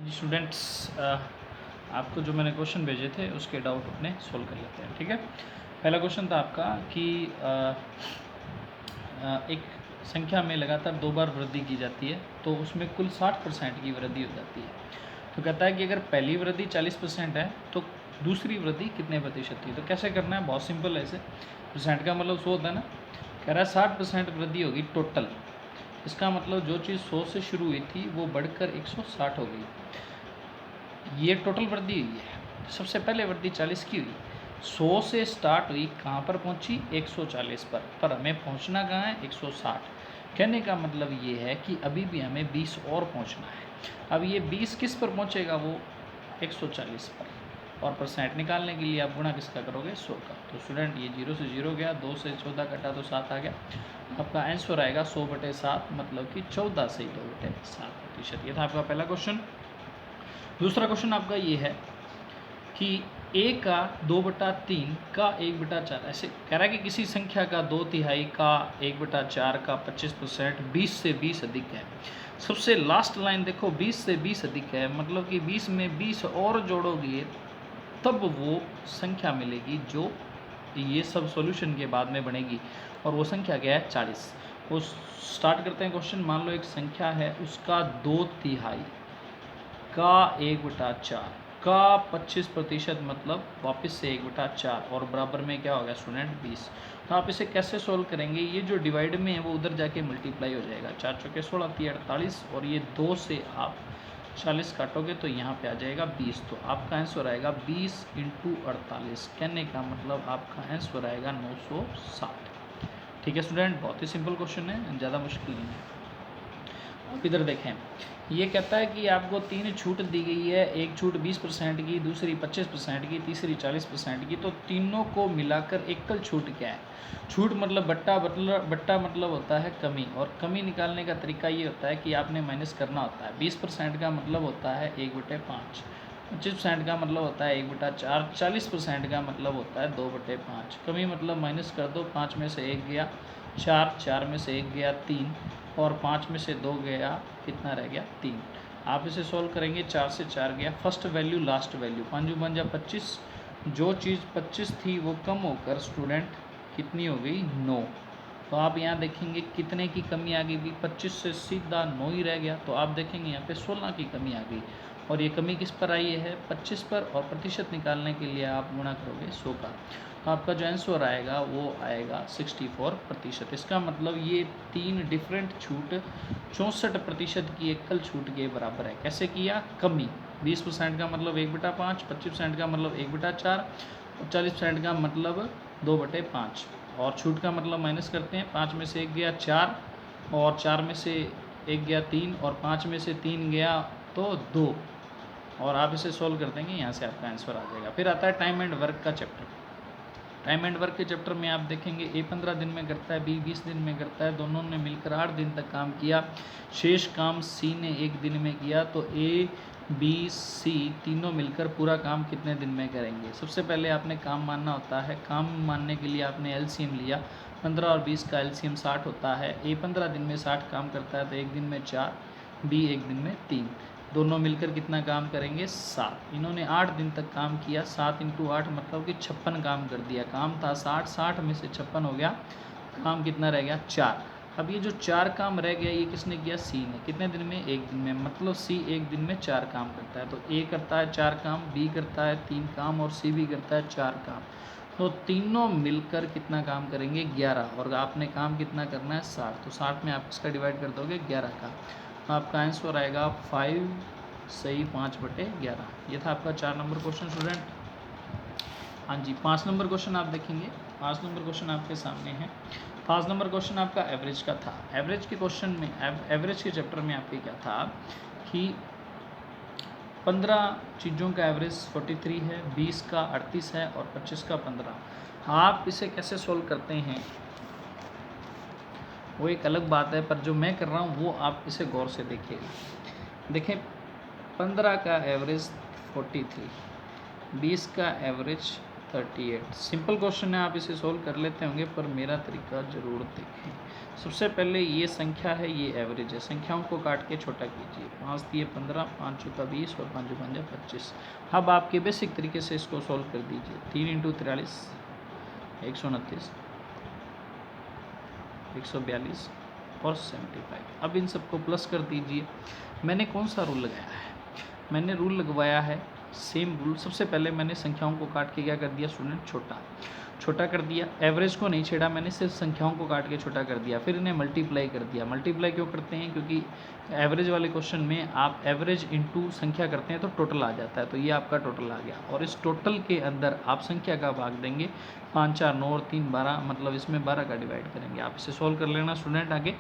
जी students, आपको जो मैंने क्वेश्चन भेजे थे उसके डाउट अपने सोल्व कर लेते हैं। ठीक है, पहला क्वेश्चन था आपका कि एक संख्या में लगातार 2 बार वृद्धि की जाती है तो उसमें कुल 60% की वृद्धि हो जाती है। तो कहता है कि अगर पहली वृद्धि 40% है तो दूसरी वृद्धि कितने प्रतिशत थी। तो कैसे करना है, बहुत सिंपल है। ऐसे परसेंट का मतलब 100 होता है ना, कह रहा है 60% वृद्धि होगी टोटल। इसका मतलब जो चीज़ 100 से शुरू हुई थी वो बढ़कर 160 हो गई, ये टोटल वृद्धि हुई है। सबसे पहले वृद्धि 40 की हुई, 100 से स्टार्ट हुई, कहाँ पर पहुँची 140 पर हमें पहुँचना कहाँ है 160। कहने का मतलब ये है कि अभी भी हमें 20 और पहुँचना है। अब ये 20 किस पर पहुँचेगा, वो 140 पर। और परसेंट निकालने के लिए आप गुणा किसका करोगे, 100 का। तो स्टूडेंट ये 0 से 0 गया, 2 से 14 कटा तो 7 आ गया। आपका आंसर आएगा 100/7, मतलब कि 14 से 2/7%। ये था आपका पहला क्वेश्चन। दूसरा क्वेश्चन आपका ये है कि a का 2/3 का 1/4, ऐसे कह रहा है कि किसी संख्या का 2/3 का 1/4 का 25% 20 से 20 अधिक है। सबसे लास्ट लाइन देखो, 20 से 20 अधिक है, मतलब कि 20 में 20 और जोड़ोगे तब वो संख्या मिलेगी जो ये सब सॉल्यूशन के बाद में बनेगी। और वो संख्या क्या है, 40। वो स्टार्ट करते हैं क्वेश्चन। मान लो एक संख्या है, उसका 2/3 का 1/4 का 25%, मतलब वापस से 1/4 और बराबर में क्या होगा स्टूडेंट 20। तो आप इसे कैसे सोल्व करेंगे, ये जो डिवाइड में है वो उधर जाके मल्टीप्लाई हो जाएगा। 4 चौके 16, 3 48, और ये 2 से आप 40 काटोगे तो यहाँ पे आ जाएगा 20। तो आपका आंसर आएगा 20 × 48। कहने का मतलब आपका आंसर आएगा 960। ठीक है स्टूडेंट, बहुत ही सिंपल क्वेश्चन है, ज़्यादा मुश्किल नहीं है। अब इधर देखें, ये कहता है कि आपको 3 छूट दी गई है। एक छूट 20% की, दूसरी 25% की, तीसरी 40% की। तो तीनों को मिलाकर एकल छूट क्या है। छूट मतलब बट्टा मतलब होता है कमी, और कमी निकालने का तरीका ये होता है कि आपने माइनस करना होता है। 20% का मतलब होता है 1/5, 25% का मतलब होता है 1/4, 40% का मतलब होता है 2/5। कमी मतलब माइनस कर दो, 5 में से 1 गया 4, 4 में से 1 गया 3, और 5 में से 2 गया, कितना रह गया 3। आप इसे सॉल्व करेंगे, 4 से 4 गया, फर्स्ट वैल्यू लास्ट वैल्यू, 5 × 5 = 25। जो चीज़ 25 थी वो कम होकर स्टूडेंट कितनी हो गई, 9। तो आप यहाँ देखेंगे कितने की कमी आ गई भी, 25 से सीधा 9 ही रह गया। तो आप देखेंगे यहाँ पे 16 की कमी आ गई, और ये कमी किस पर आई है, 25 पर। और प्रतिशत निकालने के लिए आप गुणा करोगे 100 का। तो आपका जो आंसर आएगा वो आएगा 64%। इसका मतलब ये 3 डिफरेंट छूट 64% की एकल छूट के बराबर है। कैसे किया, कमी 20% का मतलब 1/5, 25% का मतलब 1/4, और 40% का मतलब 2/5। और छूट का मतलब माइनस करते हैं, 5 में से 1 गया 4, और 4 में से 1 गया 3, और 5 में से 3 गया तो 2। और आप इसे सोल्व कर देंगे, यहाँ से आपका आंसर आ जाएगा। फिर आता है टाइम एंड वर्क का चैप्टर। टाइम एंड वर्क के चैप्टर में आप देखेंगे ए 15 दिन में करता है, बी 20 दिन में करता है। दोनों ने मिलकर 8 दिन तक काम किया। शेष काम सी ने 1 दिन में किया। तो ए बी सी तीनों मिलकर पूरा काम कितने दिन में करेंगे। सबसे पहले आपने काम मानना होता है। काम मानने के लिए आपने एलसीएम लिया, 15 और 20 का एलसीएम 60 होता है। ए 15 दिन में 60 काम करता है, तो 1 दिन में 4, बी 1 दिन में 3। दोनों मिलकर कितना काम करेंगे, 7। इन्होंने 8 दिन तक काम किया, 7 × 8 मतलब कि 56 काम कर दिया। काम था 60, 60 में से 56 हो गया, काम कितना रह गया, 4। अब ये जो 4 काम रह गया ये किसने किया, सी ने। कितने दिन में, 1 दिन में। मतलब सी 1 दिन में 4 काम करता है। तो ए करता है 4 काम, बी करता है 3 काम, और सी भी करता है 4 काम। तो तीनों मिलकर कितना काम करेंगे, 11। और आपने काम कितना करना है, 60। तो 60 में आप इसका डिवाइड कर दोगे 11 का। तो आपका आंसर आएगा 5 सही 5/11। ये था आपका 4 नंबर क्वेश्चन स्टूडेंट। हाँ जी, 5 नंबर क्वेश्चन आप देखेंगे। 5 नंबर क्वेश्चन आपके सामने है। 5 नंबर क्वेश्चन आपका एवरेज का था। एवरेज के क्वेश्चन में, एवरेज के चैप्टर में आपके क्या था कि 15 चीज़ों का एवरेज 43 है, 20 का 38 है, और 25 का 15। आप इसे कैसे सोल्व करते हैं वो एक अलग बात है, पर जो मैं कर रहा हूँ वो आप इसे गौर से देखिएगा। देखें, 15 का एवरेज 43, 20 का एवरेज 38। सिंपल क्वेश्चन है, आप इसे सोल्व कर लेते होंगे, पर मेरा तरीका ज़रूर देखें। सबसे पहले ये संख्या है, ये एवरेज है, संख्याओं को काट के छोटा कीजिए। 5 दिए 15, 5 चौका 20 और 5 पंजा 25। अब आपके बेसिक तरीके से इसको सोल्व कर दीजिए। 3 इंटू 43 129, 142 और 75। अब इन सबको प्लस कर दीजिए। मैंने कौन सा रूल लगाया है? मैंने रूल लगवाया है सेम रूल। सबसे पहले मैंने संख्याओं को काट के क्या कर दिया स्टूडेंट, छोटा कर दिया। एवरेज को नहीं छेड़ा मैंने, सिर्फ संख्याओं को काट के छोटा कर दिया। फिर इन्हें मल्टीप्लाई कर दिया। मल्टीप्लाई क्यों करते हैं? क्योंकि एवरेज वाले क्वेश्चन में आप एवरेज इंटू संख्या करते हैं तो टोटल आ जाता है। तो ये आपका टोटल आ गया, और इस टोटल के अंदर आप संख्या का भाग देंगे। 5 4 9 और 3 12, मतलब इसमें 12 का डिवाइड करेंगे। आप इसे सोल्व कर लेना स्टूडेंट। आगे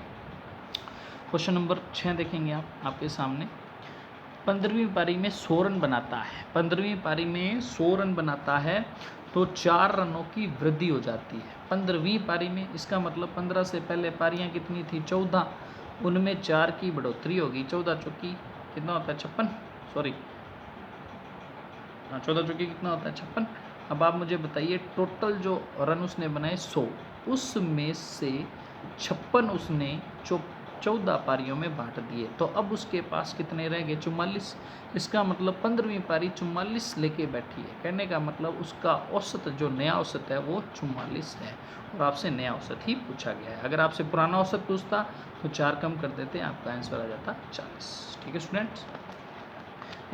क्वेश्चन नंबर 6 देखेंगे आप आपके सामने। 15वीं पारी में 100 रन बनाता है। 15वीं पारी में 100 रन बनाता है तो 4 रनों की वृद्धि हो जाती है 15वीं पारी में। इसका मतलब 15 से पहले पारियां कितनी थी? 14। उनमें 4 की बढ़ोतरी होगी। 14 चौकी कितना होता है? 56। सॉरी, 14 चौकी कितना होता है? 56। अब आप मुझे बताइए, टोटल जो रन उसने बनाए 100, उसमें से 56 उसने 14 पारियों में बांट दिए। तो अब उसके पास कितने रह गए? 44। इसका मतलब 15वीं पारी 44 लेके बैठी है। कहने का मतलब उसका औसत, जो नया औसत है, वो 44 है, और आपसे नया औसत ही पूछा गया है। अगर आपसे पुराना औसत पूछता तो 4 कम कर देते, आपका आंसर आ जाता 40। ठीक है स्टूडेंट्स।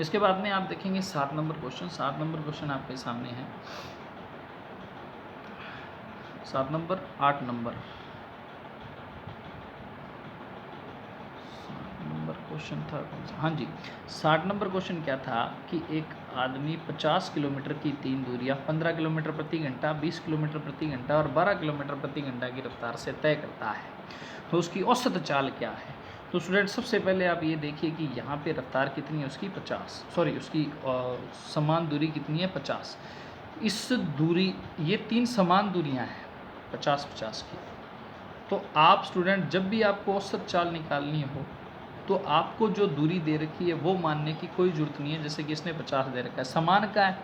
इसके बाद में आप देखेंगे 7 नंबर क्वेश्चन। 7 नंबर क्वेश्चन आपके सामने है। 7 नंबर 8 नंबर क्वेश्चन था कौन सा? हाँ जी, 60 नंबर क्वेश्चन क्या था कि एक आदमी 50 किलोमीटर की 3 दूरियां 15 किलोमीटर प्रति घंटा, 20 किलोमीटर प्रति घंटा और 12 किलोमीटर प्रति घंटा की रफ्तार से तय करता है। तो उसकी औसत चाल क्या है? तो स्टूडेंट सबसे पहले आप ये देखिए कि यहाँ पे रफ्तार कितनी है उसकी? 50। सॉरी, उसकी समान दूरी कितनी है? 50। इस दूरी, ये 3 समान दूरियाँ हैं 50-50 की। तो आप स्टूडेंट जब भी आपको औसत चाल निकालनी हो तो आपको जो दूरी दे रखी है वो मानने की कोई ज़रूरत नहीं है। जैसे कि इसने 50 दे रखा है, समान का है,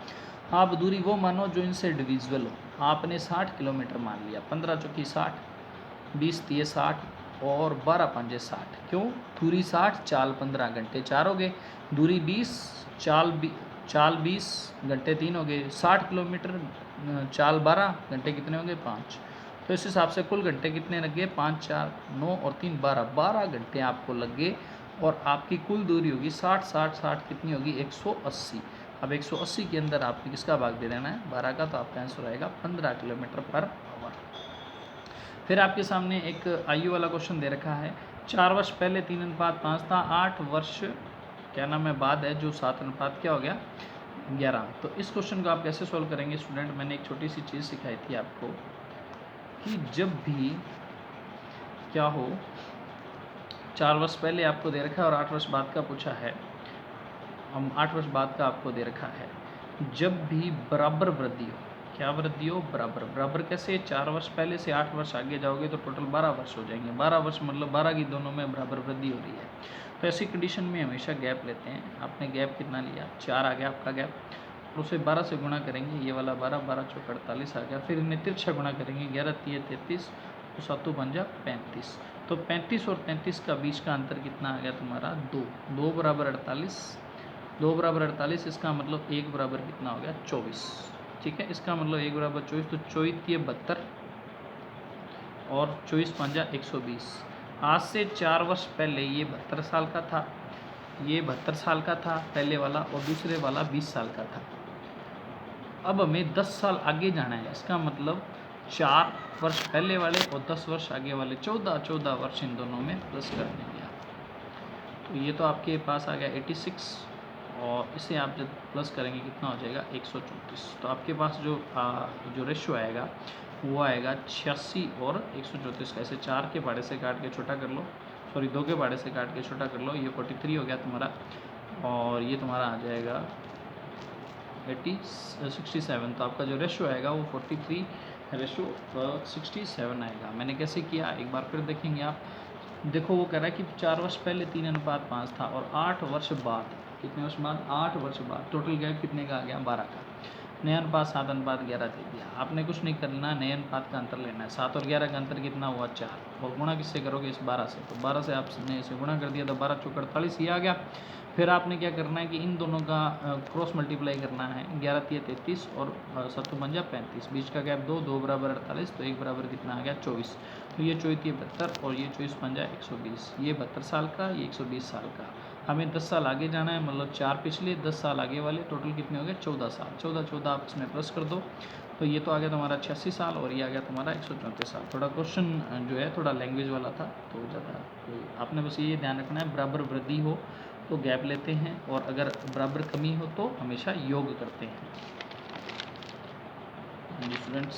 आप दूरी वो मानो जो इनसे डिविजिबल हो। आपने 60 किलोमीटर मान लिया। 15 चौकी 60, 20 दिए 60 और 12 पंजे 60। क्यों? दूरी 60, चाल 15, घंटे 4 हो गए। दूरी 20, चाल 20, घंटे 3 हो गए। 60 किलोमीटर, चाल 12, घंटे कितने होंगे? 5। तो इस हिसाब से कुल घंटे कितने लग गए? 5 4 9 और 3 12, 12 घंटे आपको लग गए। और आपकी कुल दूरी होगी 60 60 60 कितनी होगी? 180। अब 180 के अंदर आपने किसका भाग दे देना है? 12 का। तो आपका आंसर आएगा 15 किलोमीटर पर आवर। फिर आपके सामने एक आयु वाला क्वेश्चन दे रखा है। 4 वर्ष पहले 3:5 था, 8 वर्ष क्या नाम है बाद है जो 7 क्या हो गया? 11। तो इस क्वेश्चन को आप कैसे सोल्व करेंगे स्टूडेंट? मैंने एक छोटी सी चीज़ सिखाई थी आपको कि जब भी क्या हो, 4 वर्ष पहले आपको दे रखा है और 8 वर्ष बाद का पूछा है, हम 8 वर्ष बाद का आपको दे रखा है। जब भी बराबर वृद्धि हो, क्या वृद्धि हो? बराबर। बराबर कैसे? 4 वर्ष पहले से 8 वर्ष आगे जाओगे तो टोटल 12 वर्ष हो जाएंगे। 12 वर्ष मतलब 12 की दोनों में बराबर वृद्धि हो रही है। तो ऐसी कंडीशन में हमेशा गैप लेते हैं। आपने गैप कितना लिया? 4 आ गया आपका गैप, और उसे 12 से गुणा करेंगे। ये वाला 12, 12 चौक 48 आ गया। फिर इन्हें तिरछा गुणा करेंगे। 11 3 33 तो 7 पंजा 35। तो 35 और 33 का बीच का अंतर कितना आ गया तुम्हारा? 2। 2 बराबर 48, 2 बराबर 48। इसका मतलब 1 बराबर कितना हो गया? 24। ठीक है, इसका मतलब 1 बराबर 24। तो 24 72 और 24 पंजा 120। आज से 4 वर्ष पहले ये 72 साल का था, ये 72 साल का था पहले वाला, और दूसरे वाला 20 साल का था। अब हमें 10 साल आगे जाना है। इसका मतलब 4 वर्ष पहले वाले और 10 वर्ष आगे वाले, 14 वर्ष इन दोनों में प्लस कर देंगे आप। तो ये तो आपके पास आ गया 86, और इसे आप जब प्लस करेंगे कितना हो जाएगा? 134। तो आपके पास जो रेशियो आएगा वो आएगा 86 और 134 का। ऐसे 4 के पहाड़े से काट के छोटा कर लो, सॉरी 2 के पहाड़े से काट के छोटा कर लो। ये 43 हो गया तुम्हारा, और ये तुम्हारा आ जाएगा 67। तो आपका जो रेशियो आएगा वो 43 रेशियो 67 आएगा। मैंने कैसे किया एक बार फिर देखेंगे आप। देखो वो कह रहा है कि 4 वर्ष पहले 3:5 था, और 8 वर्ष बाद, कितने वर्ष बाद? 8 वर्ष बाद टोटल गैप कितने का आ गया? 12 का। नए अनुपात 7 अनुपात 11 दे दिया, आपने कुछ नहीं करना, नए अनुपात का अंतर लेना है। 7 और 11 का अंतर कितना हुआ 4, और गुणा किससे करोगे इस 12 से, तो 12 से आपने इसे गुणा कर दिया तो 12 चौक 48 ये आ गया। फिर आपने क्या करना है कि इन दोनों का क्रॉस मल्टीप्लाई करना है, 11 तिया 33 और 7 पंजा 35, बीच का गैप 2, 2 बराबर 48, तो 1 बराबर कितना आ गया 24। तो ये 24 72 और ये 24 पंजा 120, ये 72 साल का, ये 120 साल का। हमें 10 साल आगे जाना है, मतलब 4 पिछले 10 साल आगे वाले, टोटल कितने हो गए 14 साल। 14 14 आप इसमें प्लस कर दो, तो ये तो आ गया तुम्हारा 86 साल और ये आ गया तुम्हारा 134 साल। थोड़ा क्वेश्चन जो है थोड़ा लैंग्वेज वाला था, तो ज़्यादा तो आपने बस ये ध्यान रखना है, बराबर वृद्धि हो तो गैप लेते हैं, और अगर बराबर कमी हो तो हमेशा योग करते हैं। जी स्टूडेंट्स।